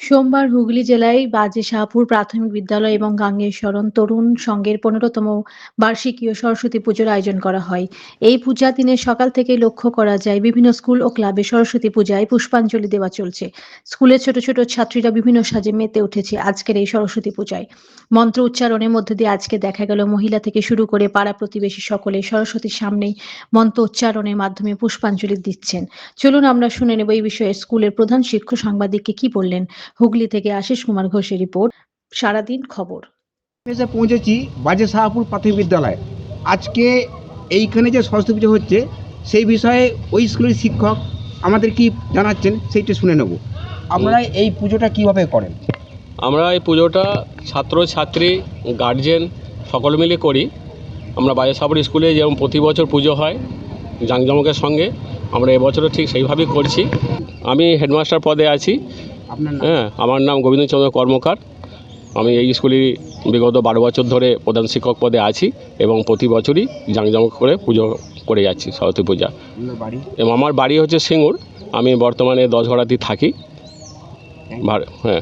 সোমবার হুগলি জেলায় বাজে শাহপুর প্রাথমিক বিদ্যালয় এবং গাঙ্গেশ্বরণ তরুণ সংঘের ১৫তম বার্ষিকীয় সরস্বতী পুজোর আয়োজন করা হয়। এই পূজা দিনের সকাল থেকেই লক্ষ্য করা যায় বিভিন্ন স্কুল ও ক্লাবে সরস্বতী পূজায় পুষ্পাঞ্জলি দেওয়া চলছে। স্কুলের ছোট ছোট ছাত্রীরা বিভিন্ন সাজে মেতে উঠেছে আজকের এই সরস্বতী পূজায়। মন্ত্র উচ্চারণের মধ্য দিয়ে আজকে দেখা গেল মহিলা থেকে শুরু করে পাড়া প্রতিবেশী সকলে সরস্বতীর সামনেই মন্ত্র উচ্চারণের মাধ্যমে পুষ্পাঞ্জলি দিচ্ছেন। চলুন আমরা শুনে নেব এই বিষয়ে স্কুলের প্রধান শিক্ষক সাংবাদিককে কি বললেন। হুগলি থেকে আশিস কুমার ঘোষের রিপোর্ট, সারাদিন খবর। এসে পৌঁছেছি বাজে শাহপুর প্রাথমিক বিদ্যালয়। আজকে এইখানে যে সরস্বতী পুজো হচ্ছে সেই বিষয়ে ওই স্কুলের শিক্ষক আমাদের কি জানাচ্ছেন সেইটা শুনে নেব। আপনারা এই পুজোটা কিভাবে করেন? আমরা এই পুজোটা ছাত্রছাত্রী গার্জেন সকলে মিলে করি। আমরা বাজে শাহপুর স্কুলে যেমন প্রতি বছর পুজো হয় জাঁকজমকের সঙ্গে, আমরা এবছরও ঠিক সেইভাবেই করছি। আমি হেডমাস্টার পদে আছি। আপনার নাম? আমার নাম গোবিন্দচন্দ্র কর্মকার। আমি এই স্কুলে বিগত ১২ বছর ধরে প্রধান শিক্ষক পদে আছি এবং প্রতি বছরই জাঁকজমক করে পুজো করে যাচ্ছি সরস্বতী পূজা। আপনার বাড়ি? এবং আমার বাড়ি হচ্ছে সিঙ্গুর। আমি বর্তমানে ১০ ঘরাতি থাকি। হ্যাঁ।